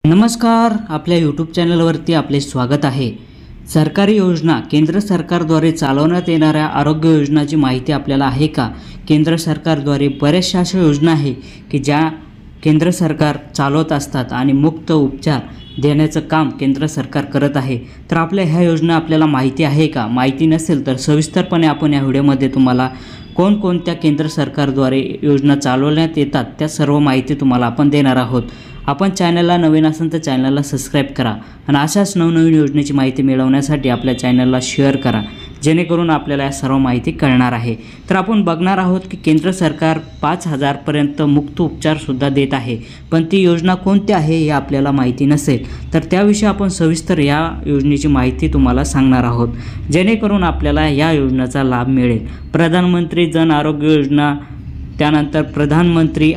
नमस्कार, आपल्या यूट्यूब चॅनलवरती आपले स्वागत आहे। सरकारी योजना, केंद्र सरकारद्वारे चालवण्यात येणाऱ्या आरोग्य योजनाची माहिती आपल्याला आहे का? केंद्र सरकारद्वारे बऱ्याचशा अशा योजना आहे की ज्या केंद्र सरकार चालवत असतात आणि मुफ्त उपचार देण्याचं काम केंद्र सरकार करत आहे। तर आपल्या ह्या योजना आपल्याला माहिती आहे का? माहिती नसेल तर सविस्तरपणे आपण या व्हिडिओमध्ये तुम्हाला कोणकोणत्या केंद्र सरकारद्वारे योजना चालवण्यात येतात त्या सर्व माहिती तुम्हाला आपण देणार आहोत। आपण चॅनलला नवीन असेल तर चॅनलला सबस्क्राइब करा आणि अशाच नवनवीन योजनेची माहिती मिळवण्यासाठी आपल्या चॅनलला शेअर करा, जेणेकरून आपल्याला या सर्व माहिती कळणार आहे। तर आपण बघणार आहोत की केंद्र सरकार 5,000 पर्यंत मुफ्त उपचार सुद्धा देत आहे, पण ती योजना कोणती आहे हे आपल्याला माहिती नसेल तर त्याविषयी आपण सविस्तर या योजनेची माहिती तुम्हाला सांगणार आहोत, जेणेकरून आपल्याला या योजनेचा लाभ मिळेल। प्रधानमंत्री जन आरोग्य योजना, त्यानंतर प्रधानमंत्री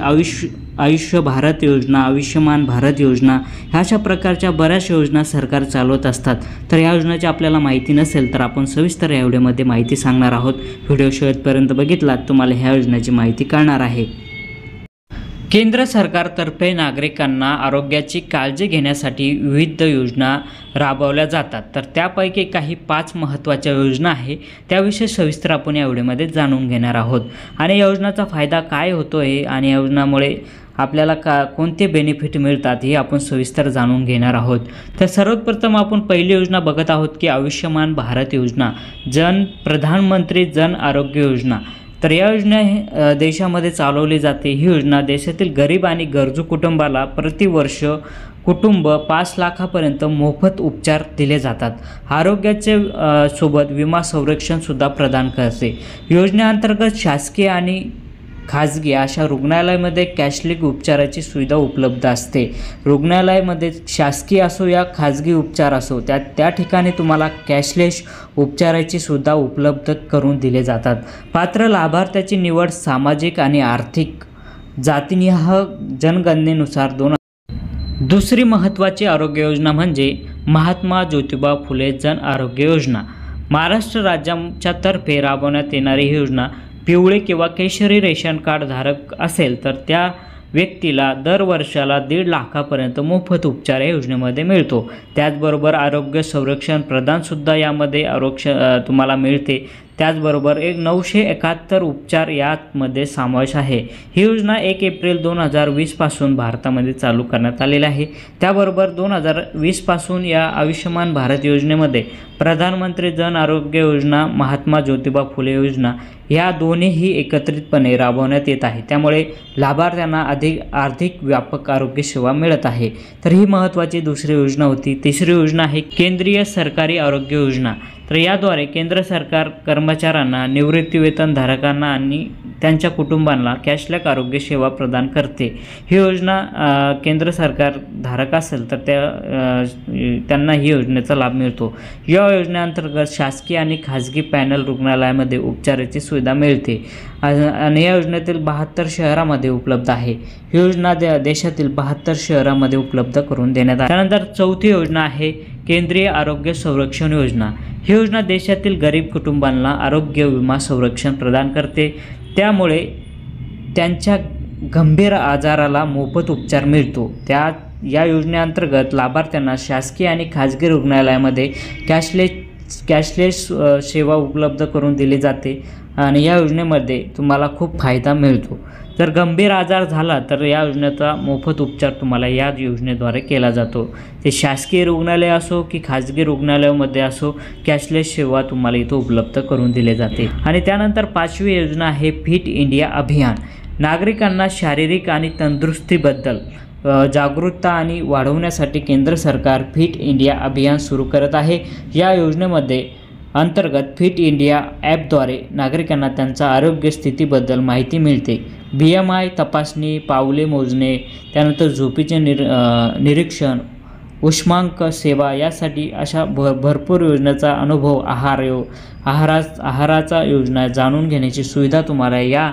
आयुष्य भारत योजना, आयुष्यमान भारत योजना, ह्या अशा प्रकारच्या बऱ्याच योजना सरकार चालवत असतात। तर या योजनेची आपल्याला माहिती नसेल तर आपण सविस्तर या व्हिडिओमध्ये माहिती सांगणार आहोत। व्हिडिओ शेवटपर्यंत बघितलात तुम्हाला ह्या योजनेची माहिती कळणार आहे। केंद्र सरकारतर्फे नागरिकांना आरोग्याची काळजी घेण्यासाठी विविध योजना राबवल्या जातात। तर त्यापैकी काही 5 महत्त्वाच्या योजना आहे, त्याविषयी सविस्तर आपण या व्हिडिओमध्ये जाणून घेणार आहोत आणि या योजनाचा फायदा काय होतो आहे आणि या योजनामुळे आपल्याला कोणते बेनिफिट मिळतात हे आपण सविस्तर जाणून घेणार आहोत। तर सर्वप्रथम आपण पहिली योजना बघत आहोत की आयुष्यमान भारत योजना, प्रधानमंत्री जन आरोग्य योजना। तर या योजना देशामध्ये चालवली जाते। ही योजना देशातील गरीब आणि गरजू कुटुंबाला प्रतिवर्ष कुटुंब 5 लाखापर्यंत मोफत उपचार दिले जातात। आरोग्याचे सोबत विमा संरक्षण सुद्धा प्रदान करते। योजनेअंतर्गत शासकीय आणि खाजगी अशा रुग्णालयामध्ये कॅशलेस उपचाराची सुविधा उपलब्ध असते। रुग्णालयामध्ये शासकीय असो या खाजगी उपचार असो त्या ठिकाणी तुम्हाला कॅशलेस उपचाराची सुविधा उपलब्ध करून दिले जातात। पात्र लाभार्थ्याची निवड सामाजिक आणि आर्थिक जातीनिहाय जनगणनेनुसार दुसरी महत्त्वाची आरोग्य योजना म्हणजे महात्मा ज्योतिबा फुले जन आरोग्य योजना। महाराष्ट्र राज्याच्या तर्फे राबवण्यात येणारी ही योजना पिवळे किंवा केशरी रेशन कार्ड धारक असेल तर त्या व्यक्तीला दर वर्षाला 1.5 लाखापर्यंत मोफत उपचार या योजनेमध्ये मिळतो। त्याचबरोबर आरोग्य संरक्षण प्रदानसुद्धा यामध्ये तुम्हाला मिळते। त्याचबरोबर 971 उपचार यामध्ये समावेश आहे। ही योजना 1 एप्रिल 2020 पासून भारतामध्ये चालू करण्यात आलेली आहे। त्याबरोबर 2020 पासून या आयुष्यमान भारत योजनेमध्ये प्रधानमंत्री जन आरोग्य योजना, महात्मा ज्योतिबा फुले योजना या दोन्हीही एकत्रितपणे राबवण्यात येत आहे। त्यामुळे लाभार्थ्यांना आर्थिक व्यापक आरोग्य सेवा मिळत आहे। तर ही महत्त्वाची दुसरी योजना होती। तिसरी योजना आहे केंद्रीय सरकारी आरोग्य योजना। तर याद्वारे केंद्र सरकार कर्मचाऱ्यांना, निवृत्तीवेतनधारकांना आणि त्यांच्या कुटुंबांना कॅशलेस आरोग्य सेवा प्रदान करते। ही योजना केंद्र सरकार धारक असेल तर त्यांना ही योजनेचा लाभ मिळतो। या योजनेअंतर्गत शासकीय आणि खाजगी पॅनल रुग्णालयामध्ये उपचाराची सुविधा मिळते आणि या योजनेतील 72 शहरामध्ये उपलब्ध आहे। ही योजना देशातील 72 शहरामध्ये उपलब्ध करून देण्यात आली। त्यानंतर चौथी योजना आहे केंद्रीय आरोग्य संरक्षण योजना। ही योजना देशातील गरीब कुटुंबांना आरोग्य विमा संरक्षण प्रदान करते। त्यामुळे त्यांच्या गंभीर आजाराला मोफत उपचार मिळतो। या योजनेअंतर्गत लाभार्थ्यांना शासकीय आणि खाजगी रुग्णालयामध्ये कॅशलेस सेवा उपलब्ध करून दिली जाते आणि या योजनेमध्ये तुम्हाला खूप फायदा मिळतो। जर गंभीर आजार झाला तर या योजनेचा मोफत उपचार तुम्हाला या योजनेद्वारे केला जातो। ते शासकीय रुग्णालय असो की खाजगी रुग्णालयामध्ये असो, कॅशलेस सेवा तुम्हाला इथं उपलब्ध करून दिली जाते। आणि त्यानंतर 5वी योजना आहे फिट इंडिया अभियान। नागरिकांना शारीरिक आणि तंदुरुस्तीबद्दल जागरूकता आणि वाढवण्यासाठी केंद्र सरकार फिट इंडिया अभियान सुरू करत आहे। या योजनेमध्ये अंतर्गत फिट इंडिया ॲपद्वारे नागरिकांना त्यांच्या आरोग्य स्थितीबद्दल माहिती मिळते। BMI तपासणी, पावले मोजणे, त्यानंतर झोपेचे निरीक्षण, उष्मांक सेवा यासाठी अशा भरपूर योजनेचा अनुभव, आहाराचा योजना जाणून घेण्याची सुविधा तुम्हाला या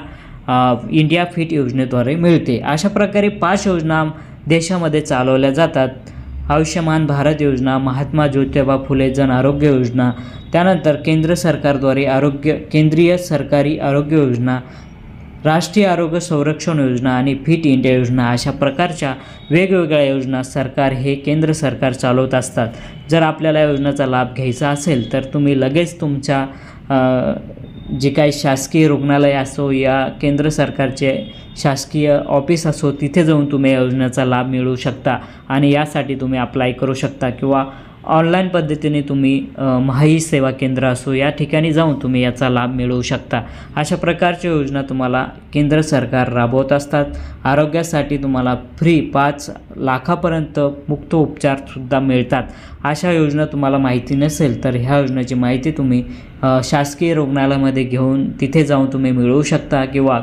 इंडिया फिट योजनेद्वारे मिळते। अशा प्रकारे 5 योजना देशामध्ये चालवल्या जातात। आयुष्यमान भारत योजना, महात्मा ज्योतिबा फुले जन आरोग्य योजना, त्यानंतर केंद्र सरकारद्वारे केंद्रीय सरकारी आरोग्य योजना, राष्ट्रीय आरोग्य संरक्षण योजना आणि फिट इंडिया योजना अशा प्रकारच्या वेगवेगळ्या योजना सरकार हे केंद्र सरकार चालवत असतात. जर आपल्याला या योजनेचा लाभ घ्यायचा असेल तर तुम्ही लगेच तुमच्या जे काही शासकीय रुग्णालय असो या केंद्र सरकारचे शासकीय ऑफिस असो तिथे जाऊन तुम्ही या योजनेचा लाभ मिळवू शकता आणि यासाठी तुम्ही अप्लाय करू शकता किंवा ऑनलाईन पद्धतीने तुम्ही महाई सेवा केंद्र असो या ठिकाणी जाऊन तुम्ही याचा लाभ मिळवू शकता. अशा प्रकारच्या योजना तुम्हाला केंद्र सरकार राबवत असतात. आरोग्यासाठी तुम्हाला फ्री 5 लाखापर्यंत मुक्त उपचारसुद्धा मिळतात. अशा योजना तुम्हाला माहिती नसेल तर ह्या योजनेची माहिती तुम्ही शासकीय रुग्णालयामध्ये घेऊन तिथे जाऊन तुम्ही मिळवू शकता किंवा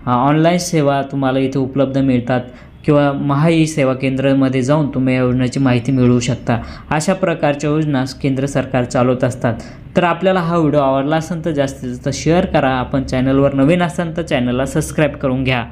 ऑनलाईन सेवा तुम्हाला इथे उपलब्ध मिळतात किंवा महाई सेवा केंद्रामध्ये जाऊन तुम्ही या योजनेची माहिती मिळवू शकता. अशा प्रकारच्या योजना केंद्र सरकार चालवत असतात. तर आपल्याला हा व्हिडिओ आवडला असेल तर जास्तीत जास्त शेअर करा. आपण चॅनलवर नवीन असाल तर चॅनलला सबस्क्राईब करून घ्या.